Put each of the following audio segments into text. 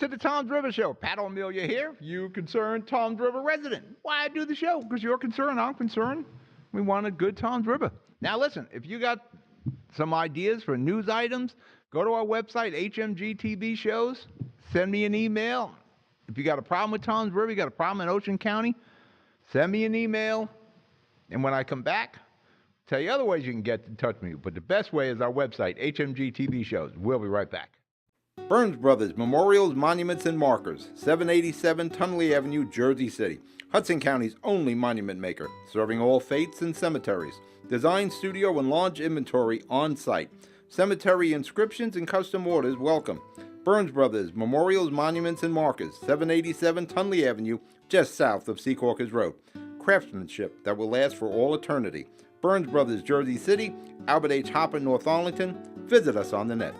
to the Tom's River Show. Pat O'Melia here, you concerned Tom's River resident. Why I do the show? Because you're concerned, I'm concerned. We want a good Tom's River. Now listen, if you got some ideas for news items, go to our website, HMGTV Shows. Send me an email. If you got a problem with Tom's River, you got a problem in Ocean County, send me an email. And when I come back, tell you other ways you can get in touch with me. But the best way is our website, HMGTV Shows. We'll be right back. Burns Brothers Memorials, Monuments, and Markers, 787 Tunley Avenue, Jersey City. Hudson County's only monument maker, serving all faiths and cemeteries. Design, studio, and large inventory on site. Cemetery inscriptions and custom orders welcome. Burns Brothers Memorials, Monuments, and Markers, 787 Tunley Avenue, just south of Secaucus Road. Craftsmanship that will last for all eternity. Burns Brothers, Jersey City, Albert H. Hopper, North Arlington. Visit us on the net.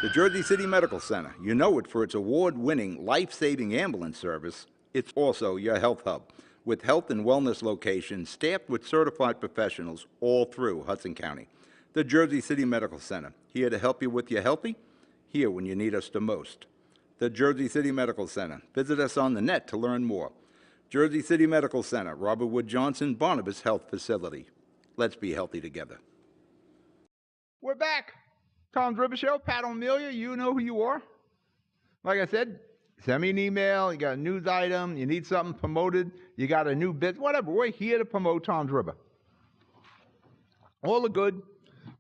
The Jersey City Medical Center. You know it for its award-winning, life-saving ambulance service. It's also your health hub, with health and wellness locations staffed with certified professionals all through Hudson County. The Jersey City Medical Center, here to help you with your healthy, here when you need us the most. The Jersey City Medical Center. Visit us on the net to learn more. Jersey City Medical Center, Robert Wood Johnson, Barnabas Health Facility. Let's be healthy together. We're back. Tom's River Show, Pat O'Melia, you know who you are. Like I said, send me an email, you got a news item, you need something promoted, you got a new bit, whatever. We're here to promote Tom's River. All the good,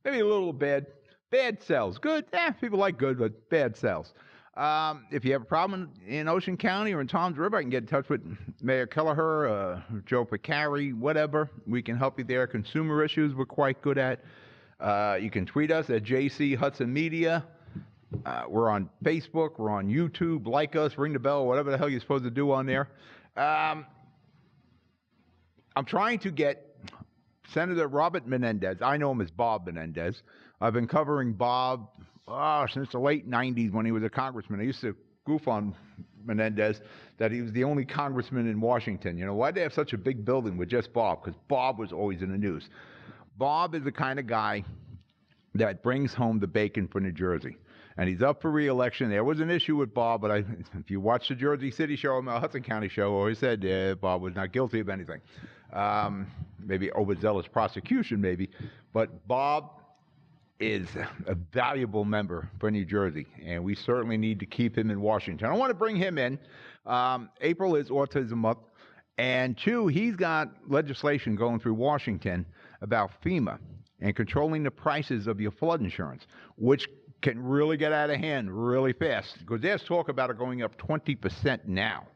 maybe a little bad. Bad sells. Good, people like good, but bad sells. If you have a problem in Ocean County or in Tom's River, I can get in touch with Mayor Kelleher, Joe Picari, whatever. We can help you there. Consumer issues we're quite good at. You can tweet us at JC Hudson Media. We're on Facebook. We're on YouTube. Like us, ring the bell, whatever the hell you're supposed to do on there. I'm trying to get Senator Robert Menendez. I know him as Bob Menendez. I've been covering Bob since the late 90s when he was a congressman. I used to goof on Menendez that he was the only congressman in Washington. You know, why'd they have such a big building with just Bob? Because Bob was always in the news. Bob is the kind of guy that brings home the bacon for New Jersey. And he's up for re-election. There was an issue with Bob, but if you watch the Jersey City show and the Hudson County show, always said Bob was not guilty of anything. Maybe overzealous prosecution, maybe. But Bob is a valuable member for New Jersey, and we certainly need to keep him in Washington. I want to bring him in. April is Autism Month. And two, he's got legislation going through Washington about FEMA and controlling the prices of your flood insurance, which can really get out of hand really fast. Because there's talk about it going up 20% now.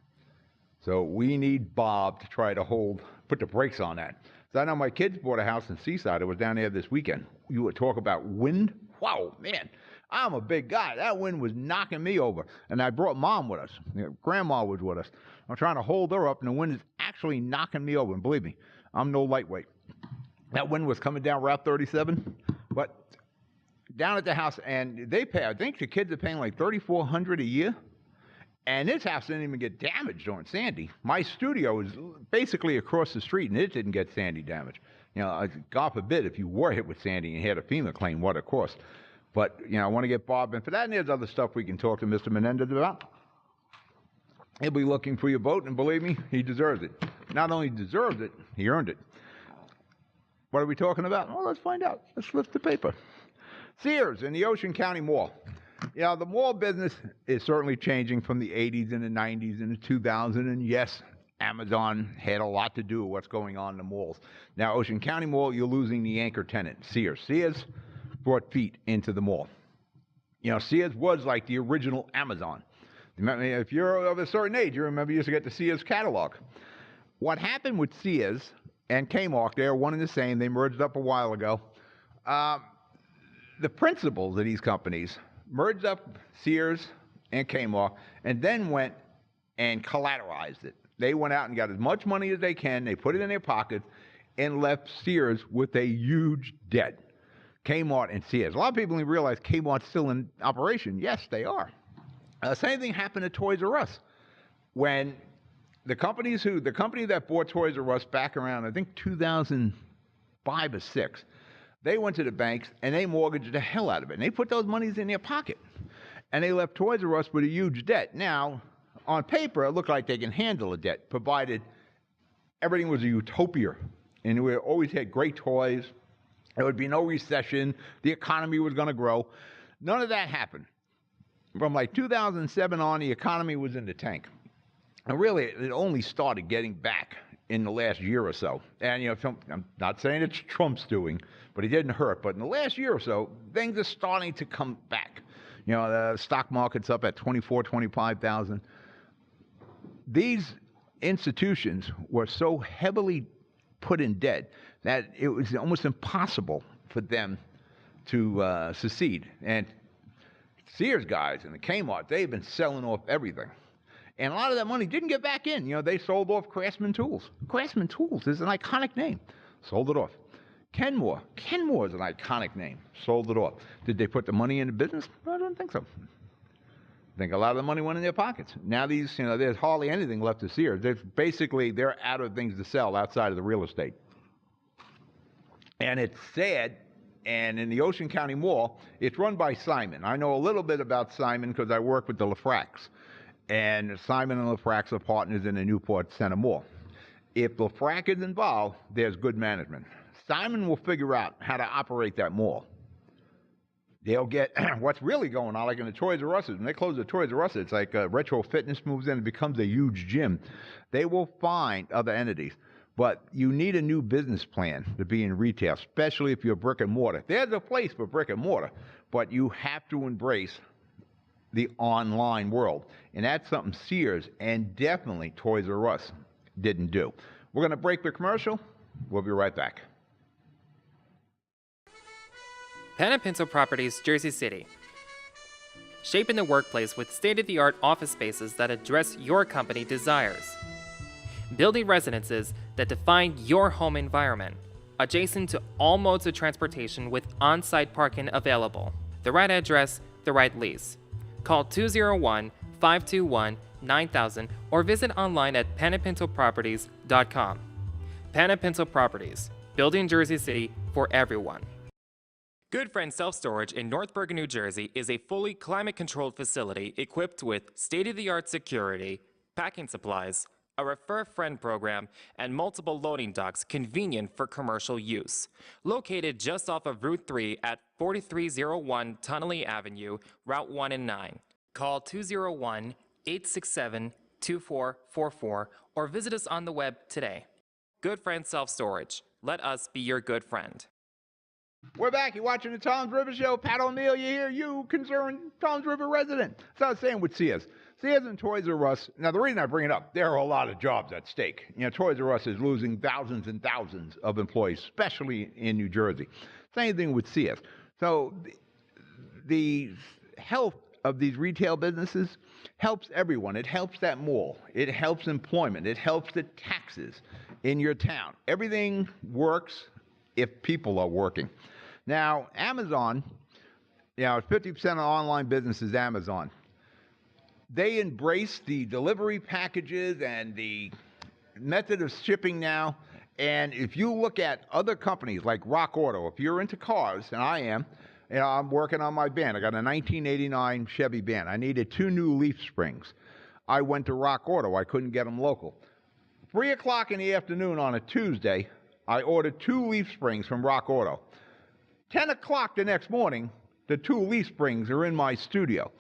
So we need Bob to try to put the brakes on that. So I know my kids bought a house in Seaside. I was down there this weekend. You would talk about wind. Wow, man. I'm a big guy. That wind was knocking me over. And I brought Mom with us. Grandma was with us. I'm trying to hold her up, and the wind is actually knocking me over. And believe me, I'm no lightweight. That wind was coming down Route 37. But down at the house, and they pay, I think the kids are paying like $3,400 a year. And this house didn't even get damaged on Sandy. My studio is basically across the street, and it didn't get Sandy damage. You know, God forbid if you were hit with Sandy and had a FEMA claim, what it cost. But, you know, I want to get Bob in for that, and there's other stuff we can talk to Mr. Menendez about. He'll be looking for your vote, and believe me, he deserves it. Not only deserves it, he earned it. What are we talking about? Well, let's find out. Let's lift the paper. Sears in the Ocean County Mall. You know, the mall business is certainly changing from the 80s and the 90s and the 2000s, and yes, Amazon had a lot to do with what's going on in the malls. Now, Ocean County Mall, you're losing the anchor tenant, Sears. Sears brought feet into the mall. You know, Sears was like the original Amazon. If you're of a certain age, you remember you used to get the Sears catalog. What happened with Sears and Kmart, they're one and the same. They merged up a while ago. The principals of these companies merged up Sears and Kmart and then went and collateralized it. They went out and got as much money as they can. They put it in their pocket and left Sears with a huge debt. Kmart and Sears. A lot of people didn't realize Kmart's still in operation. Yes, they are. Same thing happened to Toys R Us. When the company that bought Toys R Us back around, I think 2005 or 6, They went to the banks and they mortgaged the hell out of it. And they put those monies in their pocket. And they left Toys R Us with a huge debt. Now, on paper, it looked like they can handle a debt, provided everything was a utopia. And we always had great toys. There would be no recession. The economy was going to grow. None of that happened. From like 2007 on, the economy was in the tank. And really, it only started getting back in the last year or so. And, I'm not saying it's Trump's doing, but it didn't hurt. But in the last year or so, things are starting to come back. The stock market's up at 25,000. These institutions were so heavily put in debt that it was almost impossible for them to succeed. And Sears guys and the Kmart, they've been selling off everything. And a lot of that money didn't get back in. They sold off Craftsman Tools. Craftsman Tools is an iconic name. Sold it off. Kenmore. Kenmore is an iconic name. Sold it off. Did they put the money in the business? I don't think so. I think a lot of the money went in their pockets. Now there's hardly anything left to Sears. They're out of things to sell outside of the real estate. And it's sad. And in the Ocean County Mall, it's run by Simon. I know a little bit about Simon because I work with the LaFracs. And Simon and LaFracs are partners in the Newport Center Mall. If LaFrac is involved, there's good management. Simon will figure out how to operate that mall. They'll get what's really going on, like in the Toys R Us. When they close the Toys R Us, it's like Retro Fitness moves in and becomes a huge gym. They will find other entities. But you need a new business plan to be in retail, especially if you're brick and mortar. There's a place for brick and mortar, but you have to embrace the online world. And that's something Sears and definitely Toys R Us didn't do. We're going to break the commercial. We'll be right back. Pen & Pencil Properties, Jersey City. Shaping the workplace with state-of-the-art office spaces that address your company desires. Building residences that define your home environment, adjacent to all modes of transportation with on-site parking available. The right address, the right lease. Call 201-521-9000 or visit online at penandpencilproperties.com. Pen & Pencil Properties, building Jersey City for everyone. Good Friend Self-Storage in Northburg, New Jersey is a fully climate-controlled facility equipped with state-of-the-art security, packing supplies, a Refer Friend program, and multiple loading docks convenient for commercial use. Located just off of Route 3 at 4301 Tunnelly Avenue, Route 1 and 9. Call 201-867-2444 or visit us on the web today. Good Friend Self-Storage. Let us be your good friend. We're back. You're watching the Toms River Show. Pat O'Neill, you here, you concerned Toms River resident. So I was saying with Sears. Sears and Toys R Us, now the reason I bring it up, there are a lot of jobs at stake. Toys R Us is losing thousands and thousands of employees, especially in New Jersey. Same thing with Sears. So the health of these retail businesses helps everyone. It helps that mall. It helps employment. It helps the taxes in your town. Everything works if people are working. Now, Amazon, 50% of online business is Amazon. They embrace the delivery packages and the method of shipping now. And if you look at other companies like Rock Auto, if you're into cars, and I am, I'm working on my van. I got a 1989 Chevy van. I needed 2 new leaf springs. I went to Rock Auto. I couldn't get them local. 3 o'clock in the afternoon on a Tuesday, I ordered 2 leaf springs from Rock Auto. 10 o'clock the next morning, the 2 leaf springs are in my studio.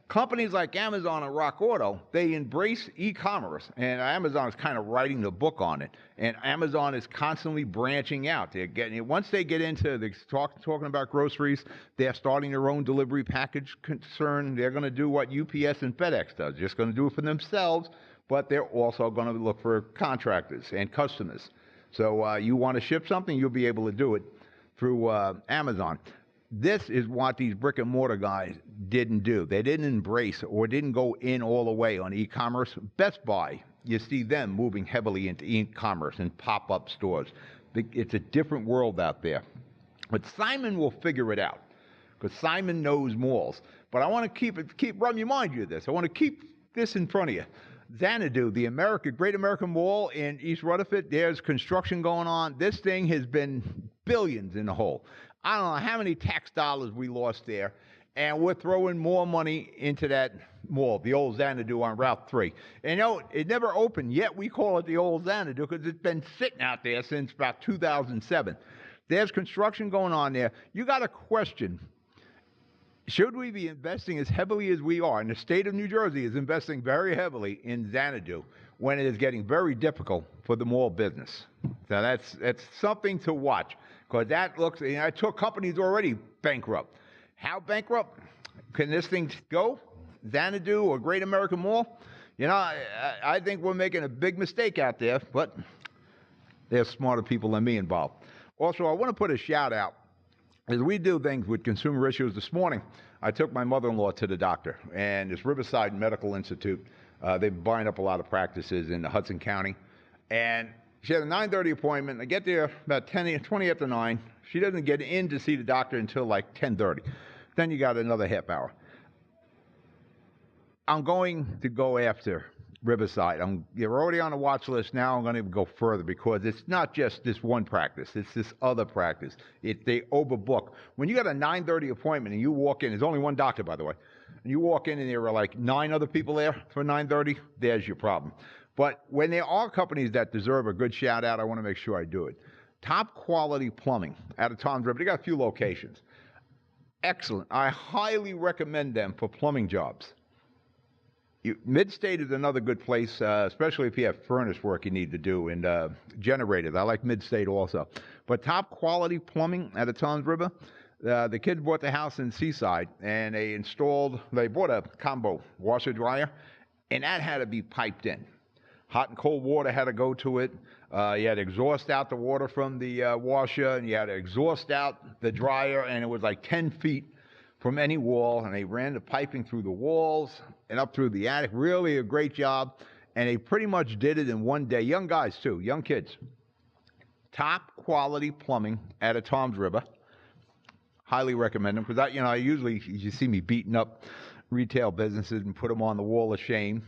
Companies like Amazon and Rock Auto, they embrace e-commerce, and Amazon is kind of writing the book on it. And Amazon is constantly branching out. They're getting once they get into talking about groceries, they're starting their own delivery package concern. They're going to do what UPS and FedEx does. Just going to do it for themselves, but they're also going to look for contractors and customers. So you want to ship something, you'll be able to do it through Amazon. This is what these brick and mortar guys didn't do. They didn't embrace or didn't go in all the way on e-commerce. Best Buy, you see them moving heavily into e-commerce and pop-up stores. It's a different world out there. But Simon will figure it out because Simon knows malls. But I want to remind you of this. I want to keep this in front of you. Xanadu, the Great American Mall in East Rutherford, there's construction going on. This thing has been billions in the hole. I don't know how many tax dollars we lost there, and we're throwing more money into that mall, the old Xanadu on Route 3. And you know, it never opened, yet we call it the old Xanadu because it's been sitting out there since about 2007. There's construction going on there. You got to question, should we be investing as heavily as we are? And the state of New Jersey is investing very heavily in Xanadu when it is getting very difficult for the mall business. So that's something to watch, because that looks, you know, I took companies already bankrupt. How bankrupt can this thing go? Xanadu or Great American Mall? You know, I think we're making a big mistake out there, but there's smarter people than me involved. Also, I want to put a shout out. As we do things with consumer issues this morning, I took my mother-in-law to the doctor, and this Riverside Medical Institute, they're buying up a lot of practices in Hudson County, and she had a 9:30 appointment. I get there about 20 after 9. She doesn't get in to see the doctor until like 10:30. Then you got another half hour. I'm going to go after Riverside. You're already on the watch list now. I'm going to go further because it's not just this one practice. It's this other practice. They overbook. When you got a 9:30 appointment and you walk in, there's only one doctor, by the way, and you walk in and there are like 9 other people there for 9:30, there's your problem. But when there are companies that deserve a good shout out, I want to make sure I do it. Top Quality Plumbing out of Toms River. They got a few locations. Excellent. I highly recommend them for plumbing jobs. Midstate is another good place, especially if you have furnace work you need to do and generators. I like Midstate also. But Top Quality Plumbing out of Toms River, the kids bought the house in Seaside, and they bought a combo washer dryer, and that had to be piped in. Hot and cold water had to go to it. You had to exhaust out the water from the washer, and you had to exhaust out the dryer, and it was like 10 feet from any wall, and they ran the piping through the walls and up through the attic. Really a great job, and they pretty much did it in one day. Young guys, too, young kids. Top Quality Plumbing out of Toms River. Highly recommend them, because I usually, you see me beating up retail businesses and put them on the wall of shame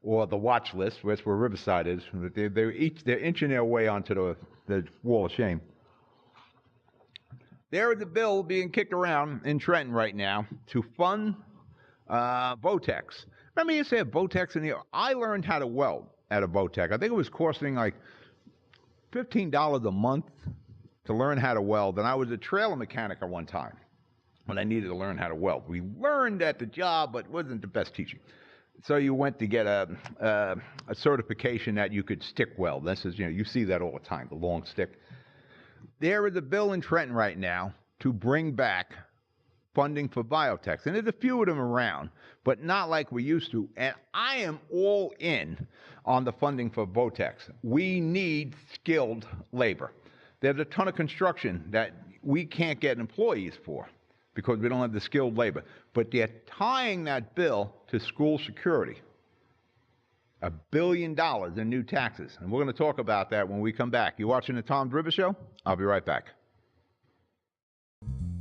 or the watch list, that's where Riverside is. They're inching their way onto the wall of shame. There is a bill being kicked around in Trenton right now to fund Votex. Remember you said Votex in here? I learned how to weld at a Votex. I think it was costing like $15 a month to learn how to weld, and I was a trailer mechanic at one time when I needed to learn how to weld. We learned at the job, but it wasn't the best teaching. So you went to get a certification that you could stick weld. This is, you see that all the time, the long stick. There is a bill in Trenton right now to bring back funding for Votex. And there's a few of them around, but not like we used to. And I am all in on the funding for Votex. We need skilled labor. There's a ton of construction that we can't get employees for because we don't have the skilled labor. But they're tying that bill to school security. $1 billion in new taxes. And we're going to talk about that when we come back. You watching the Toms River Show? I'll be right back.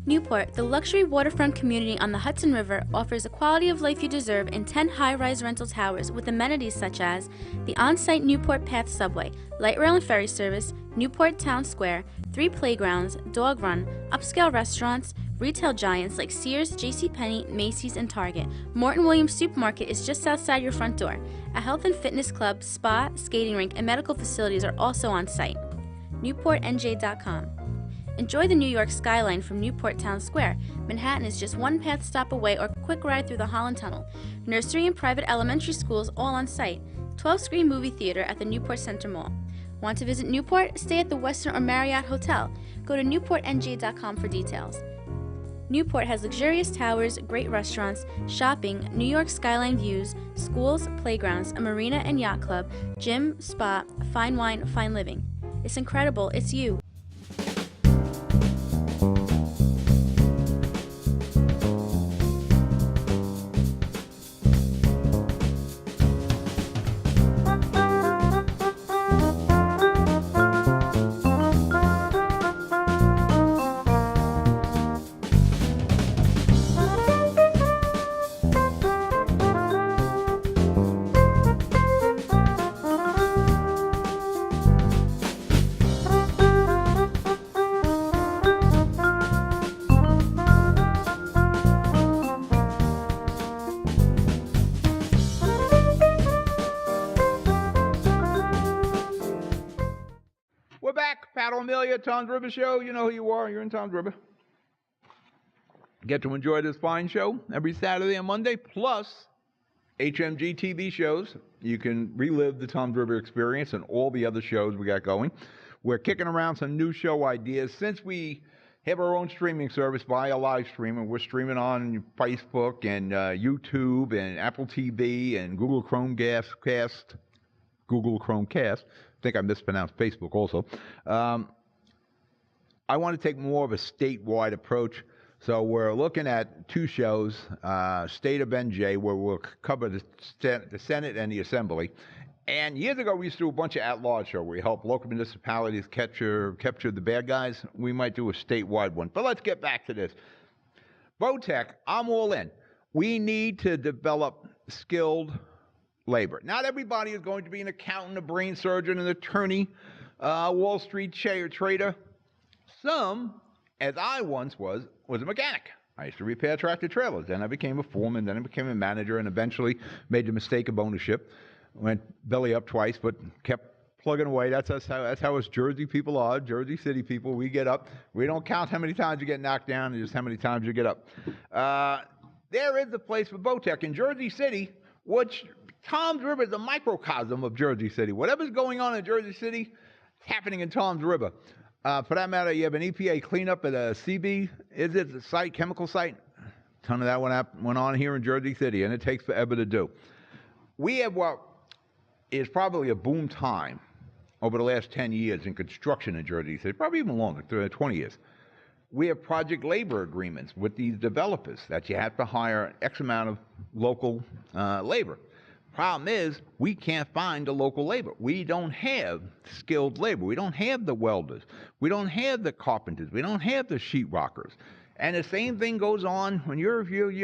Newport, the luxury waterfront community on the Hudson River, offers the quality of life you deserve in 10 high-rise rental towers with amenities such as the on-site Newport Path subway, light rail and ferry service, Newport Town Square, 3 playgrounds, dog run, upscale restaurants, retail giants like Sears, JCPenney, Macy's, and Target. Morton Williams Supermarket is just outside your front door. A health and fitness club, spa, skating rink, and medical facilities are also on site. NewportNJ.com. Enjoy the New York skyline from Newport Town Square. Manhattan is just one path stop away or quick ride through the Holland Tunnel. Nursery and private elementary schools all on site. 12-screen movie theater at the Newport Center Mall. Want to visit Newport? Stay at the Westin or Marriott Hotel. Go to NewportNJ.com for details. Newport has luxurious towers, great restaurants, shopping, New York skyline views, schools, playgrounds, a marina and yacht club, gym, spa, fine wine, fine living. It's incredible. It's you. Seattle Amelia, Tom's River Show. You know who you are. You're in Tom's River. Get to enjoy this fine show every Saturday and Monday, plus HMG TV shows. You can relive the Tom's River experience and all the other shows we got going. We're kicking around some new show ideas. Since we have our own streaming service via live streaming, we're streaming on Facebook and YouTube and Apple TV and Google Chromecast. I think I mispronounced Facebook also. I want to take more of a statewide approach. So we're looking at two shows, State of NJ, where we'll cover the Senate and the Assembly. And years ago, we used to do a bunch of at-large shows where we help local municipalities capture the bad guys. We might do a statewide one. But let's get back to this. Votech, I'm all in. We need to develop skilled labor. Not everybody is going to be an accountant, a brain surgeon, an attorney, Wall Street trader. Some, as I once was a mechanic. I used to repair tractor trailers. Then I became a foreman. Then I became a manager, and eventually made the mistake of ownership. Went belly up twice, but kept plugging away. That's how us Jersey people are. Jersey City people. We get up. We don't count how many times you get knocked down, and just how many times you get up. There is a place for Votech in Jersey City, which Tom's River is a microcosm of Jersey City. Whatever's going on in Jersey City, it's happening in Tom's River. For that matter, you have an EPA cleanup at a CB, is it a site, chemical site? A ton of that went on here in Jersey City, and it takes forever to do. We have what is probably a boom time over the last 10 years in construction in Jersey City, probably even longer, 20 years. We have project labor agreements with these developers that you have to hire X amount of local labor. Problem is, we can't find the local labor. We don't have skilled labor. We don't have the welders. We don't have the carpenters. We don't have the sheetrockers. And the same thing goes on when you're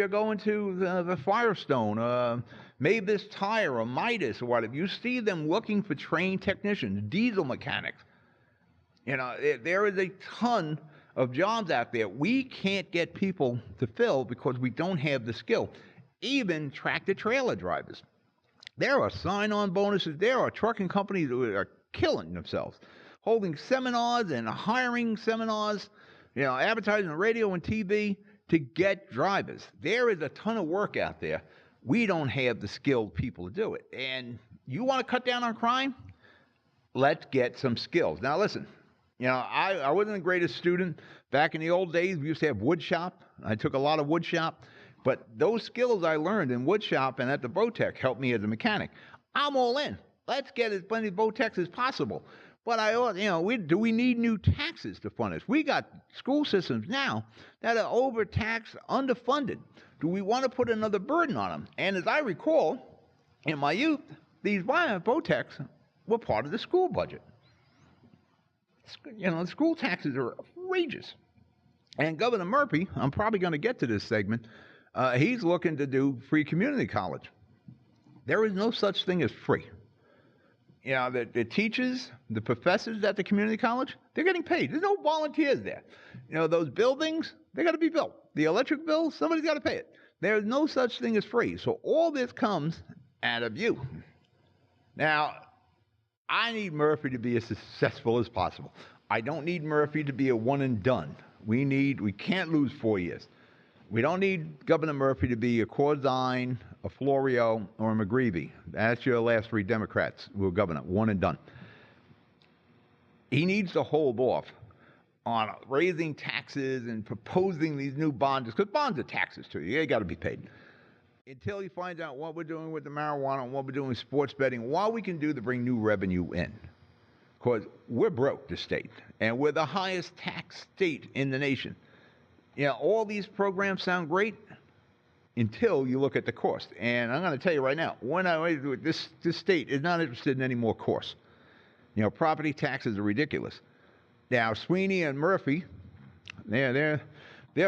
going to the Firestone, Mavis Tire or Midas or whatever. You see them looking for trained technicians, diesel mechanics. You know, there is a ton of jobs out there we can't get people to fill because we don't have the skill. Even tractor-trailer drivers. There are sign-on bonuses. There are trucking companies who are killing themselves, holding seminars and hiring seminars, advertising on radio and TV to get drivers. There is a ton of work out there. We don't have the skilled people to do it. And you want to cut down on crime? Let's get some skills. Now, listen, I wasn't the greatest student. Back in the old days, we used to have wood shop. I took a lot of wood shop. But those skills I learned in wood shop and at the Votech helped me as a mechanic. I'm all in. Let's get as many Votechs as possible. But do we need new taxes to fund this? We got school systems now that are overtaxed, underfunded. Do we want to put another burden on them? And as I recall, in my youth, these Votechs were part of the school budget. The school taxes are outrageous. And Governor Murphy, I'm probably going to get to this segment, he's looking to do free community college. There is no such thing as free. The teachers, the professors at the community college, they're getting paid. There's no volunteers there. Those buildings, they got to be built. The electric bill, somebody's got to pay it. There's no such thing as free. So all this comes out of you. Now, I need Murphy to be as successful as possible. I don't need Murphy to be a one and done. We can't lose 4 years. We don't need Governor Murphy to be a Corzine, a Florio, or a McGreevey. That's your last three Democrats who are governor, one and done. He needs to hold off on raising taxes and proposing these new bonds, because bonds are taxes too. They got to be paid. Until he finds out what we're doing with the marijuana and what we're doing with sports betting, what we can do to bring new revenue in. Because we're broke, the state, and we're the highest tax state in the nation. All these programs sound great until you look at the cost. And I'm going to tell you right now, this state is not interested in any more costs. Property taxes are ridiculous. Now, Sweeney and Murphy, they're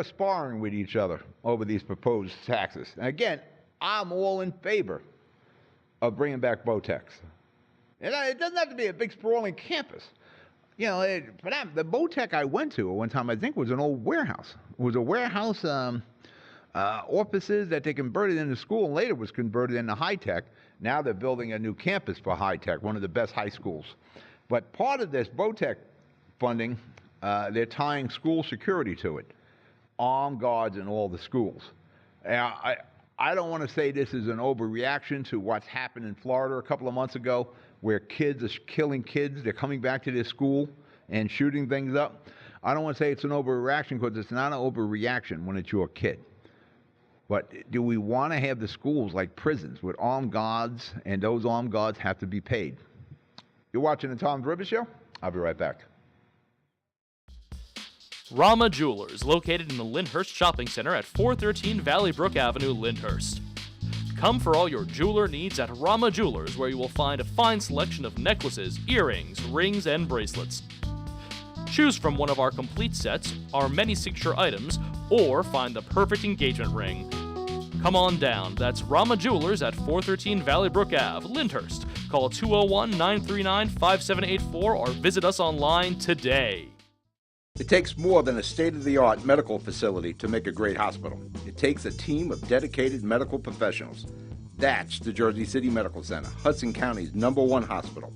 sparring with each other over these proposed taxes. And again, I'm all in favor of bringing back Votechs. And it doesn't have to be a big sprawling campus. The Votech I went to one time, I think, was an old warehouse. It was a warehouse, offices that they converted into school, and later was converted into high-tech. Now they're building a new campus for high-tech, one of the best high schools. But part of this Votech funding, they're tying school security to it. Armed guards in all the schools. I don't want to say this is an overreaction to what's happened in Florida a couple of months ago, where kids are killing kids. They're coming back to their school and shooting things up. I don't want to say it's an overreaction because it's not an overreaction when it's your kid. But do we want to have the schools like prisons with armed guards, and those armed guards have to be paid? You're watching the Tom's River Show? I'll be right back. Rama Jewelers, located in the Lyndhurst Shopping Center at 413 Valley Brook Avenue, Lyndhurst. Come for all your jeweler needs at Rama Jewelers, where you will find a fine selection of necklaces, earrings, rings, and bracelets. Choose from one of our complete sets, our many signature items, or find the perfect engagement ring. Come on down. That's Rama Jewelers at 413 Valley Brook Ave, Lyndhurst. Call 201-939-5784 or visit us online today. It takes more than a state-of-the-art medical facility to make a great hospital. It takes a team of dedicated medical professionals. That's the Jersey City Medical Center, Hudson County's #1 hospital.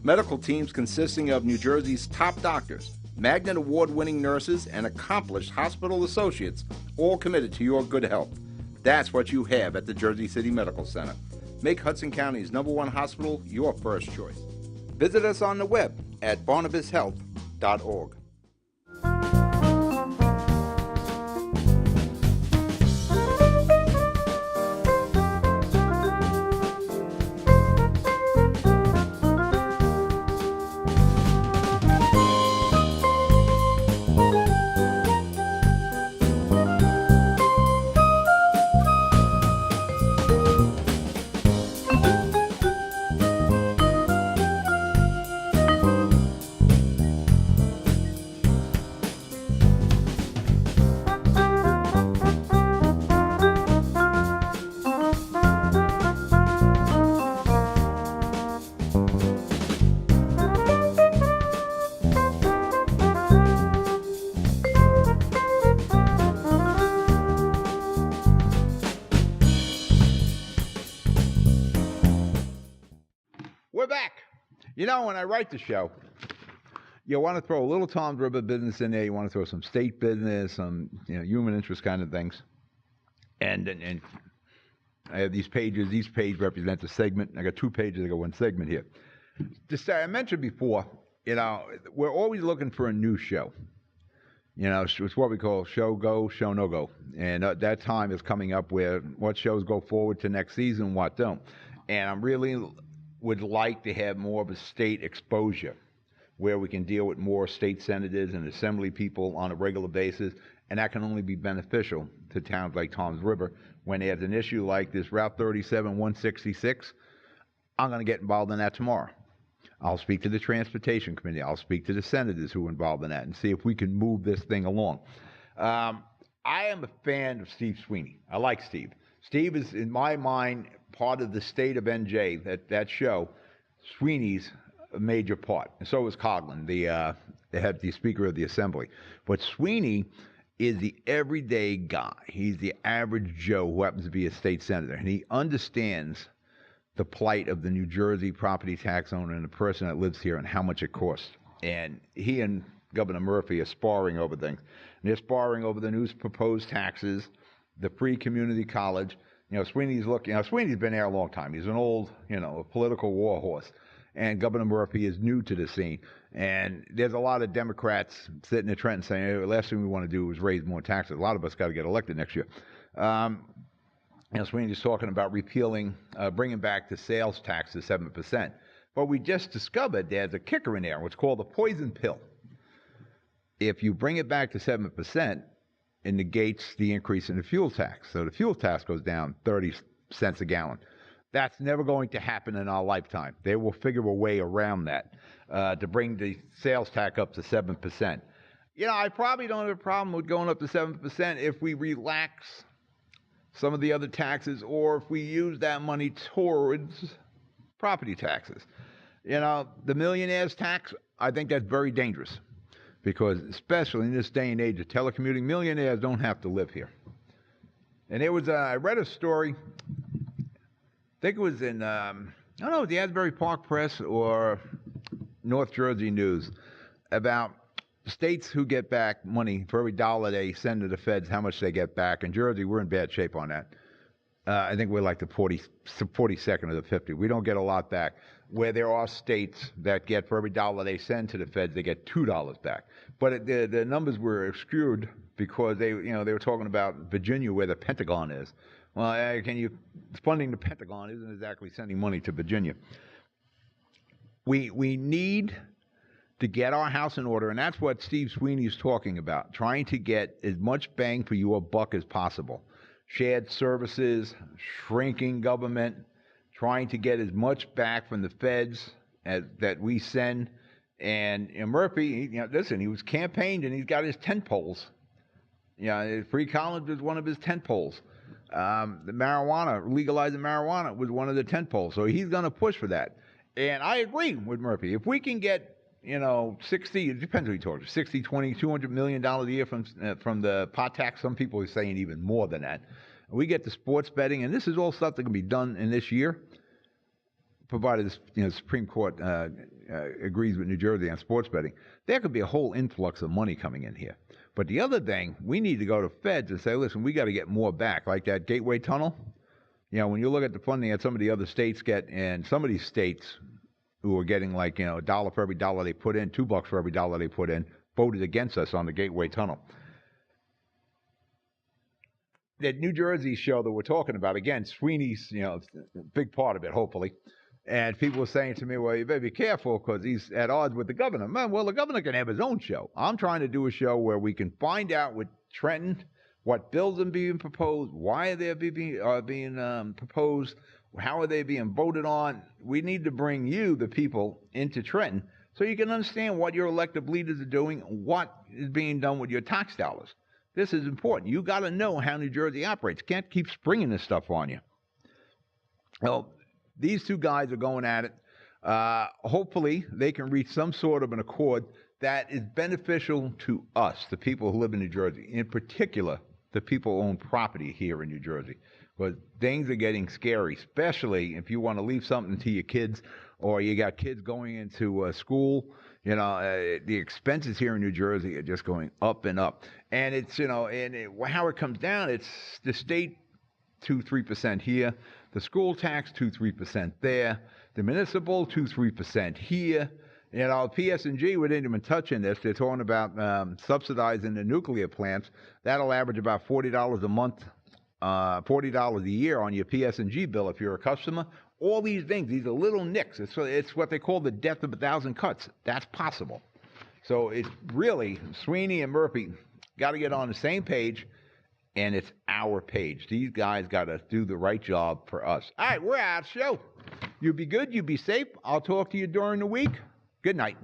Medical teams consisting of New Jersey's top doctors, Magnet Award-winning nurses, and accomplished hospital associates, all committed to your good health. That's what you have at the Jersey City Medical Center. Make Hudson County's #1 hospital your first choice. Visit us on the web at barnabashealth.org. We're back. You know, when I write the show, you want to throw a little Tom's River business in there. You want to throw some state business, some human interest kind of things. And I have these pages. Each page represents a segment. I got 2 pages. I got 1 segment here. I mentioned before, we're always looking for a new show. It's what we call show go, show no go. And that time is coming up where what shows go forward to next season, what don't. And I'm really would like to have more of a state exposure where we can deal with more state senators and assembly people on a regular basis, and that can only be beneficial to towns like Tom's River. When there's an issue like this Route 37 166, I'm going to get involved in that tomorrow. I'll speak to the Transportation Committee. I'll speak to the senators who are involved in that and see if we can move this thing along. I am a fan of Steve Sweeney. I like Steve. Steve is, in my mind, part of the state of NJ, that show. Sweeney's a major part, and so is Coughlin, the Speaker of the Assembly. But Sweeney is the everyday guy. He's the average Joe who happens to be a state senator, and he understands the plight of the New Jersey property tax owner and the person that lives here and how much it costs. And he and Governor Murphy are sparring over things. And they're sparring over the new proposed taxes, the free community college. Sweeney's Sweeney's been there a long time. He's an old, political war horse. And Governor Murphy is new to the scene. And there's a lot of Democrats sitting in Trenton saying, hey, the last thing we want to do is raise more taxes. A lot of us got to get elected next year. Sweeney's talking about repealing, bringing back the sales tax to 7%. But we just discovered there's a kicker in there, what's called a poison pill. If you bring it back to 7%, it negates the increase in the fuel tax. So the fuel tax goes down 30 cents a gallon. That's never going to happen in our lifetime. They will figure a way around that to bring the sales tax up to 7%. I probably don't have a problem with going up to 7% if we relax some of the other taxes or if we use that money towards property taxes. The millionaires tax, I think that's very dangerous because especially in this day and age of telecommuting, millionaires don't have to live here. And there was, I read a story, I think it was in, I don't know, the Asbury Park Press or North Jersey News about states who get back money for every dollar they send to the feds, how much they get back. In Jersey, we're in bad shape on that. I think we're like the 42nd of the 50. We don't get a lot back. Where there are states that get, for every dollar they send to the feds, they get $2 back. But the numbers were obscured because they were talking about Virginia, where the Pentagon is. Well, funding the Pentagon isn't exactly sending money to Virginia. We need to get our house in order, and that's what Steve Sweeney is talking about, trying to get as much bang for your buck as possible. Shared services, shrinking government, trying to get as much back from the feds as that we send. And Murphy, listen, he was campaigned and he's got his tent poles. Free college was one of his tent poles. The marijuana, legalizing marijuana, was one of the tent poles. So he's going to push for that. And I agree with Murphy. If we can get 60, it depends who you talk to, 60, 20, $200 million a year from the pot tax. Some people are saying even more than that. We get the sports betting, and this is all stuff that can be done in this year, provided the Supreme Court agrees with New Jersey on sports betting. There could be a whole influx of money coming in here. But the other thing, we need to go to feds and say, listen, we got to get more back, like that Gateway Tunnel. When you look at the funding that some of the other states get, and some of these states who are getting like, $1 for every dollar they put in, $2 for every dollar they put in, voted against us on the Gateway Tunnel. That New Jersey show that we're talking about, again, Sweeney's, a big part of it, hopefully. And people were saying to me, well, you better be careful because he's at odds with the governor. Man, well, the governor can have his own show. I'm trying to do a show where we can find out with Trenton what bills are being proposed, why are they being proposed, how are they being voted on. We need to bring you, the people, into Trenton so you can understand what your elected leaders are doing, what is being done with your tax dollars. This is important. You got to know how New Jersey operates. Can't keep springing this stuff on you. Well, these two guys are going at it. Hopefully, they can reach some sort of an accord that is beneficial to us, the people who live in New Jersey, in particular, the people who own property here in New Jersey. Because things are getting scary, especially if you want to leave something to your kids or you got kids going into school. The expenses here in New Jersey are just going up and up. And it's, how it comes down, it's the state 2-3% here, the school tax 2-3% there, the municipal 2-3% here. PS&G, we didn't even touch on this. They're talking about subsidizing the nuclear plants. That'll average about $40 a month, $40 a year on your PS&G bill if you're a customer. All these things, these are little nicks. It's what they call the death of 1,000 cuts. That's possible. So it's really, Sweeney and Murphy got to get on the same page, and it's our page. These guys got to do the right job for us. All right, we're out of the show. You be good. You be safe. I'll talk to you during the week. Good night.